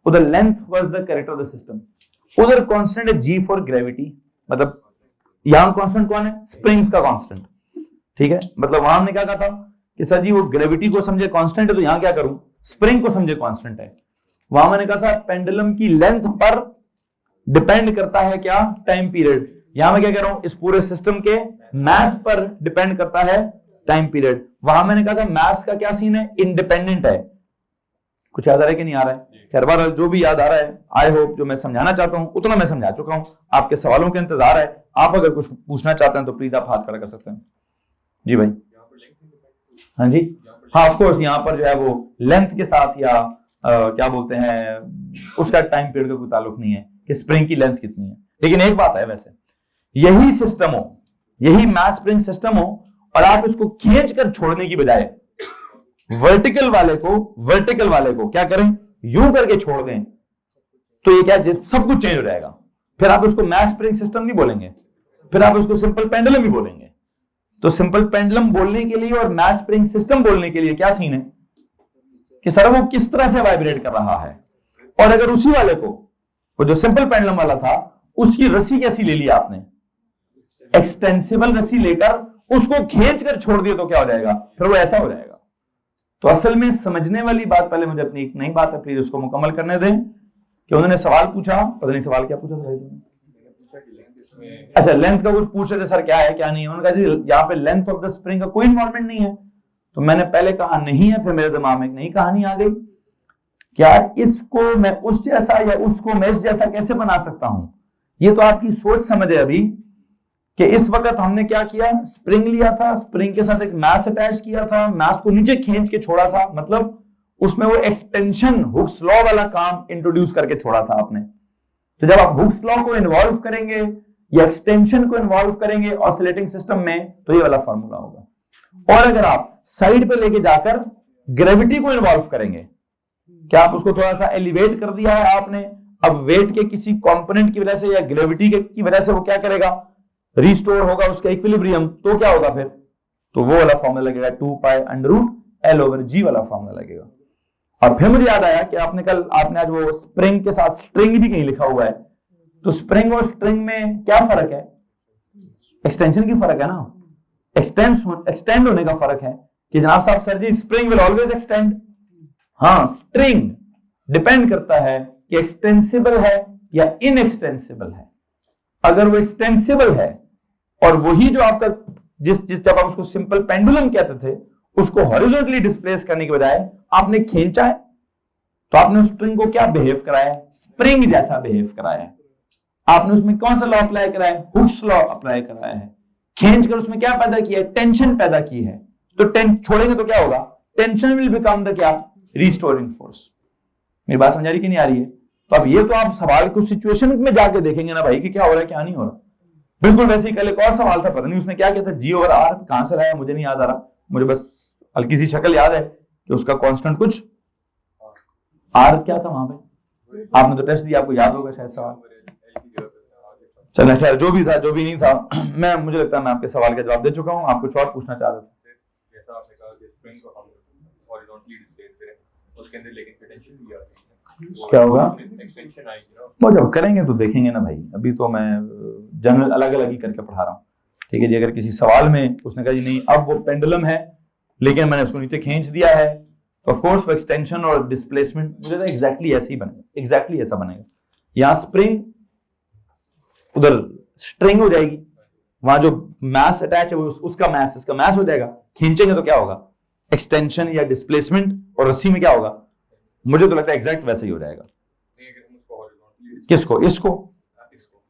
उधर length was the character of the system, उधर कांस्टेंट है जी फॉर ग्रेविटी, मतलब यहां कांस्टेंट कौन है, स्प्रिंग का कांस्टेंट, ठीक है। मतलब वहां हमने क्या कहा था कि सर जी वो ग्रेविटी को समझे कांस्टेंट है, तो यहां क्या करूं, स्प्रिंग को समझे कांस्टेंट है। वहां मैंने कहा था पेंडुलम की लेंथ पर डिपेंड करता है क्या, टाइम पीरियड। यहां मैं क्या कह रहा हूं, इस पूरे सिस्टम के मास पर डिपेंड करता है टाइम पीरियड। वहां मैंने कहा था मास का क्या सीन है, इंडिपेंडेंट है। कुछ याद आ रहा है कि नहीं आ रहा है? खैर बार जो भी याद आ रहा है, आई होप जो मैं समझाना चाहता हूं उतना मैं समझा चुका हूं। आपके सवालों के इंतजार है, आप अगर कुछ पूछना चाहते हैं तो प्लीज आप हाथ खड़ा कर सकते हैं। जी भाई, हाँ जी, हाँ ऑफ कोर्स यहाँ पर जो है वो लेंथ के साथ या क्या बोलते हैं उसका टाइम पीरियड का कोई ताल्लुक नहीं है कि स्प्रिंग की लेंथ कितनी है। लेकिन एक बात है, वैसे यही सिस्टम हो, यही मास स्प्रिंग सिस्टम हो, और आप इसको खींच कर छोड़ने की बजाय वर्टिकल वाले को क्या करें, यूं करके छोड़ दें, तो ये क्या सब कुछ चेंज हो जाएगा। फिर आप उसको मास स्प्रिंग सिस्टम नहीं बोलेंगे, फिर आप उसको सिंपल पेंडुलम ही बोलेंगे। तो सिंपल पेंडुलम बोलने के लिए और मास स्प्रिंग सिस्टम बोलने के लिए क्या सीन है कि सर वो किस तरह से वाइब्रेट कर रहा है। और अगर उसी वाले को, वो जो सिंपल पेंडुलम वाला था, उसकी रस्सी कैसी ले ली आपने, एक्सटेंसिबल रस्सी लेकर उसको खींच कर छोड़ दिया, तो क्या हो जाएगा, फिर वो ऐसा हो जाएगा। तो असल में समझने वाली बात, पहले मुझे अपनी एक नई बात है प्लीज उसको मुकम्मल करने दें, कि उन्होंने सवाल पूछा, पता नहीं सवाल क्या पूछा था भाई तुमने, अच्छा लेंथ का कुछ पूछ रहे थे सर, क्या है क्या नहीं है। उन्होंने कहा जी यहाँ पे लेंथ ऑफ द स्प्रिंग का कोई इन्वॉल्वमेंट नहीं है। तो मैंने पहले कहा नहीं है, फिर मेरे दिमाग में एक नई कहानी आ गई, क्या इसको मैं उस जैसा या उसको मैं इस जैसा कैसे बना सकता हूं। ये तो आपकी सोच समझ है अभी, कि इस वक्त हमने क्या किया, स्प्रिंग लिया था, स्प्रिंग के साथ एक मास अटैच किया था, मास को नीचे खींच के छोड़ा था, मतलब उसमें वो एक्सटेंशन हुक्स लॉ वाला काम इंट्रोड्यूस करके छोड़ा था आपने। तो जब आप हुक्स लॉ को इन्वॉल्व करेंगे या एक्सटेंशन को इन्वॉल्व करेंगे ऑसिलेटिंग सिस्टम में, तो ये वाला फॉर्मूला होगा। और अगर आप साइड पे लेके जाकर ग्रेविटी को इन्वॉल्व करेंगे, क्या आप उसको थोड़ा सा एलिवेट कर दिया है आपने, अब वेट के किसी कंपोनेंट की वजह से या ग्रेविटी की वजह से वो क्या करेगा, रिस्टोर होगा उसका इक्विलिब्रियम, तो क्या होगा फिर, तो वो वाला फॉर्मूला लगेगा 2 pi under root L over G वाला फॉर्मूला लगेगा। और फिर मुझे याद आया कि आपने आज वो स्प्रिंग के साथ स्ट्रिंग भी कहीं लिखा हुआ है, तो स्प्रिंग और स्ट्रिंग में क्या फर्क है, एक्सटेंशन की फर्क है ना, एक्सटेंड होने का फर्क है कि जनाब साहब sir ji spring will always extend, हाँ स्ट्रिंग डिपेंड करता है कि एक्सटेंसिबल है या इनएक्सटेंसिबल है। अगर वो एक्सटेंसिबल है और वही जो आपका जब आप उसको सिंपल पेंडुलम कहते थे, उसको हॉरिजॉन्टली डिस्प्लेस करने के बजाय आपने खींचा है, तो आपने उस स्ट्रिंग को क्या बिहेव कराया है, स्प्रिंग जैसा बिहेव कराया है। आपने उसमें कौन सा लॉ अप्लाई कराया है, हुक्स लॉ अप्लाई कराया है, खींच कर उसमें क्या पैदा किया है, टेंशन पैदा की है। तो छोड़ेंगे तो क्या होगा, टेंशन विल बिकम द क्या, रिस्टोरिंग फोर्स। मेरी बात समझ आ रही कि नहीं आ रही है? तो अब ये तो आप सवाल को सिचुएशन में जाके देखेंगे ना भाई कि क्या हो रहा है क्या नहीं हो रहा। बिल्कुल वैसे ही कल एक और सवाल था, पता नहीं उसने क्या किया था, जी ओवर आर कहां से लाया मुझे नहीं याद आ रहा, मुझे बस हल्की सी शक्ल याद है कि उसका कांस्टेंट कुछ आर क्या था वहां पे, आपने तो टेस्ट दिया, आपको याद होगा शायद सवाल। चलिए खैर जो भी था जो भी नहीं था, मैं मुझे लगता है मैं आपके सवाल का जवाब दे चुका हूं। आप कुछ और पूछना चाह रहे थे? उसके अंदर लेकिन पोटेंशियल भी आती है। क्या होगा? एक्सटेंशन आएगी ना। वो जब करेंगे तो देखेंगे ना भाई, अभी तो मैं जनरल अलग अलग ही करके पढ़ा रहा हूँ, ठीक है जी। अगर किसी सवाल में उसने कहा जी नहीं अब वो पेंडुलम है लेकिन मैंने उसको नीचे खींच दिया है, तो ऑफ कोर्स वो एक्सटेंशन और डिस्प्लेसमेंट मुझे तो एग्जैक्टली ऐसे ही बनेगा, एग्जैक्टली ऐसा बनेगा। यहाँ स्प्रिंग, उधर स्ट्रिंग हो जाएगी, वहां जो मास अटैच है वो उसका मास इसका मास हो जाएगा, खींचेंगे तो क्या होगा? एक्सटेंशन या डिस्प्लेसमेंट, और रस्सी में क्या होगा? मुझे तो लगता है एग्जैक्ट वैसे ही हो जाएगा। किसको? इसको।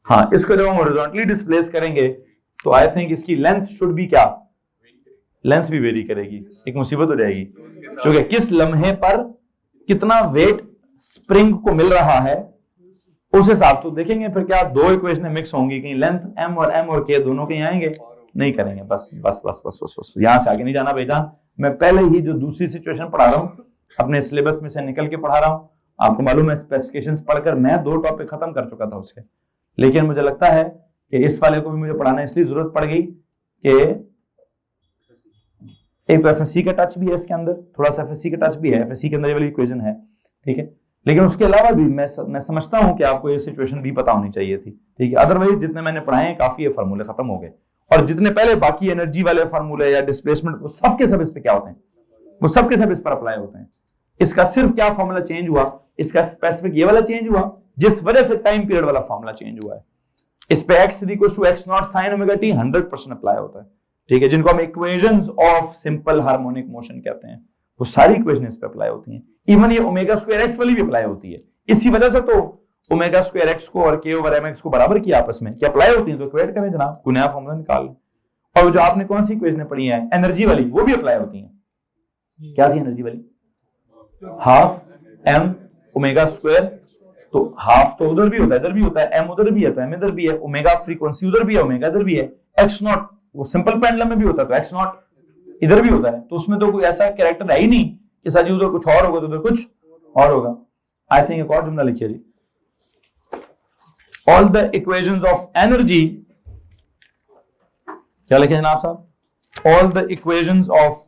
हाँ, इसको जब हम हॉरिजॉन्टली डिस्प्लेस करेंगे तो आई थिंक इसकी लेंथ शुड भी क्या? लेंथ भी वेरी करेगी, एक मुसीबत हो जाएगी, क्योंकि किस लम्हे पर कितना वेट स्प्रिंग को मिल रहा है उस हिसाब तो देखेंगे। फिर क्या दो इक्वेशन मिक्स होंगी, कहीं लेंथ m और k दोनों कहीं आएंगे? नहीं करेंगे। बस बस बस बस बस बस यहां से आगे नहीं जाना बेटा। मैं पहले ही जो दूसरी सिचुएशन पढ़ा रहा हूँ अपने सिलेबस में से निकल के पढ़ा रहा हूँ। आपको मालूम है स्पेसिफिकेशंस पढ़कर मैं 2 टॉपिक खत्म कर चुका था उसके, लेकिन मुझे लगता है कि इस वाले को भी मुझे पढ़ाना इसलिए जरूरत पड़ गई कि एक तो एफएससी का टच भी है इसके अंदर, थोड़ा सा एफएससी का टच भी है, एफएससी के अंदर ये वाली इक्वेशन है, ठीक है। लेकिन उसके अलावा भी मैं समझता हूं कि आपको ये सिचुएशन भी पता होनी चाहिए थी, ठीक है। अदरवाइज जितने मैंने पढ़ाए हैं काफी, ये फार्मूले खत्म हो गए, और जितने पहले बाकी एनर्जी वाले फार्मूले या डिस्प्लेसमेंट वो सब के सब इस पे क्या होते हैं? वो सब के सब इस पर अप्लाई होते हैं। इसका सिर्फ क्या फॉर्मूला चेंज हुआ? इसका स्पेसिफिक ये वाला चेंज हुआ जिस वजह से टाइम पीरियड वाला फॉर्मूला चेंज हुआ है। इस पे x = x0 sin omega t 100% apply होता है, ठीक है, जिनको हम equations of simple harmonic motion कहते हैं। वो सारी इक्वेशन इस पे अप्लाई होती हैं। इवन ये ओमेगा स्क्वायर x वाली भी अप्लाई होती है। इसी वजह से तो ओमेगा स्क्वायर x को और k/mx को बराबर किया आपस में, क्या अप्लाई होती है? तो इक्वेट करें जनाब, कोई नया फॉर्मूला निकाल लें। और जो आपने कौन सी इक्वेशन पढ़ी है एनर्जी वाली, वो भी अप्लाई होती है। क्या थी एनर्जी वाली? हाफ m ओमेगा स्क्वायर, तो हाफ तो उधर भी होता है इधर भी होता है, m उधर भी है तो m इधर भी है, ओमेगा फ्रीक्वेंसी उधर भी है ओमेगा इधर भी है, x0 वो सिंपल पेंडुलम में भी होता है तो x0 इधर भी होता है। तो उसमें तो कोई ऐसा कैरेक्टर है ही नहीं कि सर जी उधर कुछ और होगा तो उधर कुछ और होगा। आई थिंक एक और जुमला लिखिए जी, all the equations of energy, क्या लिखे जनाब साहब? All the equations of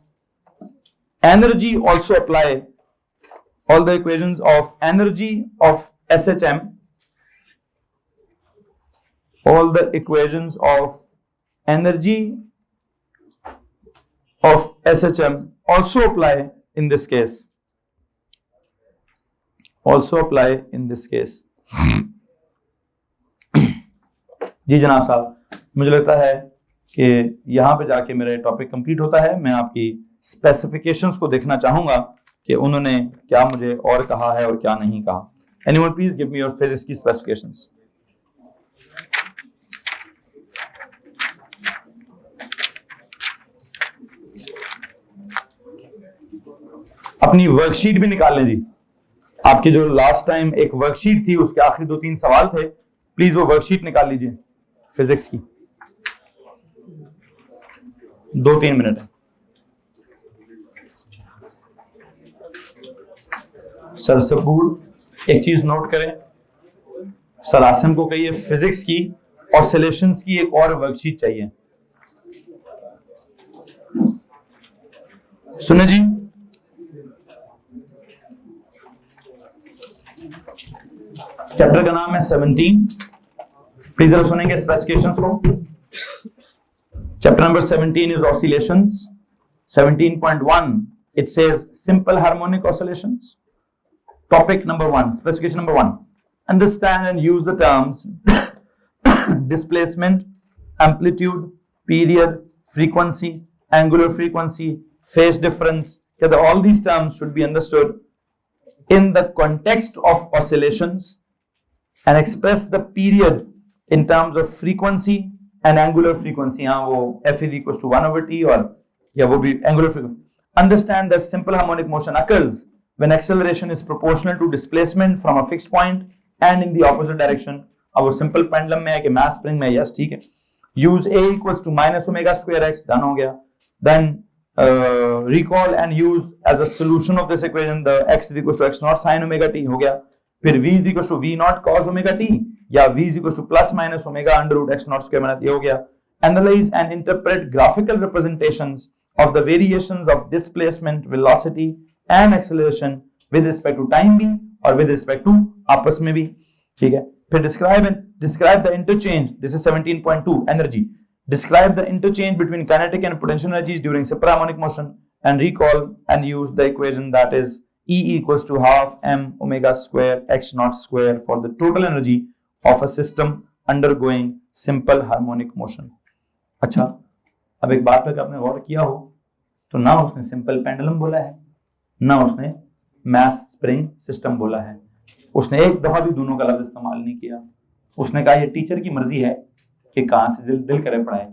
energy also apply, all the equations of energy of SHM, all the equations of energy of SHM also apply in this case, also apply in this case। जी जनाब साहब, मुझे लगता है कि यहां पे जाके मेरा टॉपिक कंप्लीट होता है। मैं आपकी स्पेसिफिकेशंस को देखना चाहूंगा कि उन्होंने क्या मुझे और कहा है और क्या नहीं कहा। Anyone please give me your physics की स्पेसिफिकेशंस। अपनी वर्कशीट भी निकाल लें जी। आपकी जो लास्ट टाइम एक वर्कशीट थी उसके आखिरी 2-3 सवाल थे, प्लीज वो वर्कशीट निकाल लीजिए फिजिक्स की। 2-3 मिनट है। सर सबूर एक चीज नोट करें, सर आसिम को कहिए फिजिक्स की ऑसिलेशंस की एक और वर्कशीट चाहिए। सुने जी, चैप्टर का नाम है 17। प्लीज जरा सुनेंगे स्पेसिफिकेशंस को। Chapter number 17 is oscillations. 17.1 it says simple harmonic oscillations। Topic number 1, specification number 1, understand and use the terms displacement, amplitude, period, frequency, angular frequency, phase difference. All these terms should be understood in the context of oscillations and express the period in terms of frequency and angular frequency। यहाँ वो f = 1/t और या वो भी angular frequency। Understand that simple harmonic motion occurs when acceleration is proportional to displacement from a fixed point and in the opposite direction। अब वो simple pendulum में है कि मास स्प्रिंग में, यस ठीक है। use a = -ω²x, डन हो गया। then recall and use as a solution of this equation the x = x0 sin omega t हो गया। फिर v = v0 cos omega t या v = ± ω√x0² ये हो गया। analyze and interpret graphical representations of the variations of displacement, velocity and acceleration with respect to time भी और with respect to आपस में भी, ठीक है। फिर describe the interchange, this is 17.2 energy, describe the interchange between kinetic and potential energies during superharmonic motion and recall and use the equation that is E equals to half m omega square x naught square for the total energy of a system undergoing simple harmonic motion। अच्छा, अब एक बात पे आपने गौर किया हो तो ना उसने सिंपल पेंडुलम बोला है ना उसने मास स्प्रिंग सिस्टम बोला है, उसने एक दफा भी दोनों का लफ्ज इस्तेमाल नहीं किया। उसने कहा ये टीचर की मर्जी है कि कहां से दिल करे पढ़ाए।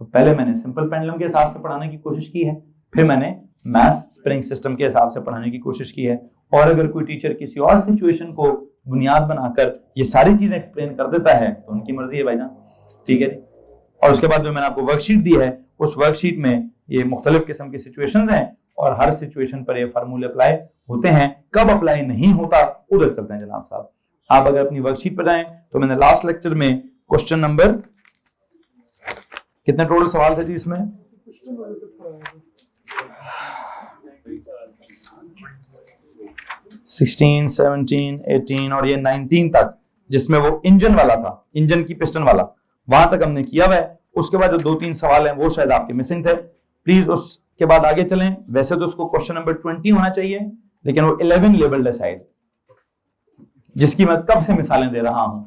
तो पहले मैंने सिंपल पेंडुलम के हिसाब से पढ़ाने की कोशिश की है, फिर मैंने मैथ स्प्रिंग सिस्टम के हिसाब से पढ़ाने की कोशिश की है। और अगर कोई टीचर किसी और सिचुएशन को बुनियाद बनाकर ये सारी चीजें एक्सप्लेन कर देता है तो उनकी मर्जी है भाईजान, ठीक है। और उसके बाद जो मैंने आपको वर्कशीट दी है उस वर्कशीट में ये मुख्तलिफ किस्म की सिचुएशंस हैं और हर सिचुएशन पर ये फार्मूले अप्लाई होते हैं। कब अप्लाई नहीं होता उधर चलते हैं जनाब साहब। आप अगर अपनी वर्कशीट पर जाएं तो मैंने लास्ट लेक्चर में क्वेश्चन नंबर कितने टोटल सवाल थे जी इसमें 16, 17, 18 और ये 19 तक, जिसमें वो इंजन वाला था, इंजन की पिस्टन वाला, वहां तक हमने किया हुआ है। उसके बाद जो 2-3 सवाल हैं वो शायद आपके मिसिंग थे, प्लीज उसके बाद आगे चलें। वैसे तो उसको क्वेश्चन नंबर 20 होना चाहिए लेकिन वो 11 लेबल्ड है शायद, जिसकी मैं कब से मिसालें दे रहा हूं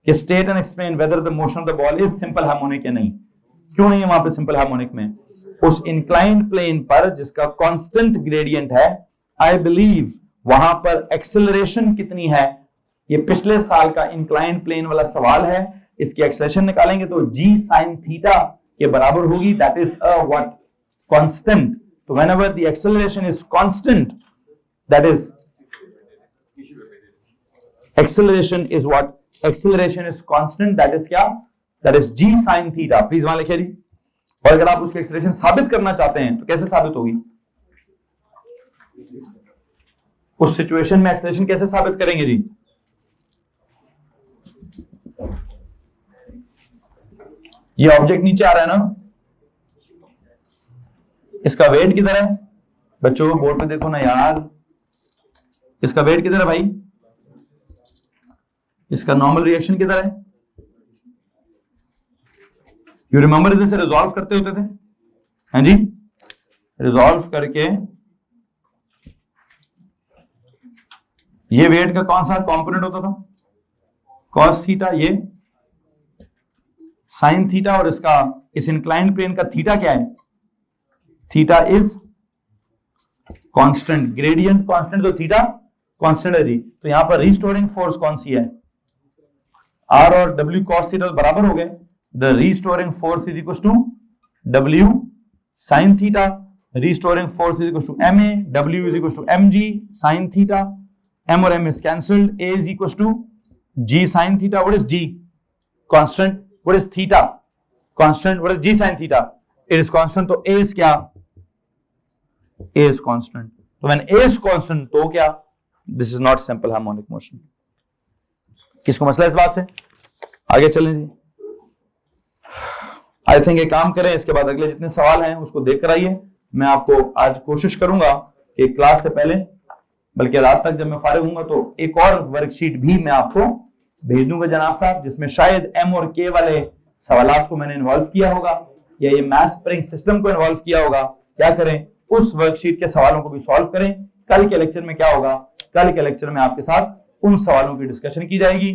कि state and explain whether the motion of the ball is simple harmonic या नहीं। क्यों नहीं है वहां पे सिंपल हार्मोनिक में? उस इंक्लाइंड प्लेन पर जिसका कांस्टेंट ग्रेडियंट है, आई बिलीव वहां पर एक्सेलरेशन कितनी है, ये पिछले साल का इंक्लाइंड प्लेन वाला सवाल है। इसकी एक्सेलरेशन निकालेंगे तो g sin थीटा के बराबर होगी, that is a what constant. तो whenever the acceleration is constant, that is acceleration is what, acceleration is constant, that is क्या, that is g sin theta. Please वहां लिखिए जी। और अगर आप उसकी एक्सेलरेशन साबित करना चाहते हैं तो कैसे साबित होगी? उस सिचुएशन में एक्सेलरेशन कैसे साबित करेंगे जी? ये ऑब्जेक्ट नीचे आ रहा है ना, इसका वेट किधर है बच्चों? बोर्ड पे देखो ना यार, इसका वेट किधर है भाई? इसका नॉर्मल रिएक्शन किधर है? यू रिमेंबर इसे रिजॉल्व करते होते थे, हैं जी? रिजॉल्व करके ये वेट का कौन सा कंपोनेंट होता था? कॉस थीटा, ये साइन थीटा, और इसका इस इंक्लाइंड प्लेन का थीटा क्या है? Theta is constant, gradient constant, तो थीटा कांस्टेंट है जी। तो यहां पर रिस्टोरिंग फोर्स कौन सी है? R और W cos थीटा बराबर हो गए। The restoring force is equal to W sin theta, restoring force is equal to MA, W is equal to MG sin theta, M और M is cancelled, A is equals to G sin theta. What is G? Constant. What is theta? Constant. What is G sin theta? It is constant. तो A is क्या? A is constant. तो when A is constant तो क्या? This is not simple harmonic motion. किसको मसला इस बात से? आगे चलें जी। आई थिंक एक काम करें, इसके बाद अगले जितने सवाल हैं उसको देख कर आइए। मैं आपको आज कोशिश करूंगा कि क्लास से पहले, बल्कि रात तक जब मैं फारिग हूंगा तो एक और वर्कशीट भी मैं आपको भेज दूंगा जनाब साहब, जिसमें शायद M और K वाले सवालात को मैंने इन्वॉल्व किया होगा या ये मैथ स्प्रिंग सिस्टम को इन्वॉल्व किया होगा। क्या करें, उस वर्कशीट के सवालों को भी सॉल्व करें। कल के लेक्चर में क्या होगा? कल के लेक्चर में आपके साथ उन सवालों की डिस्कशन की जाएगी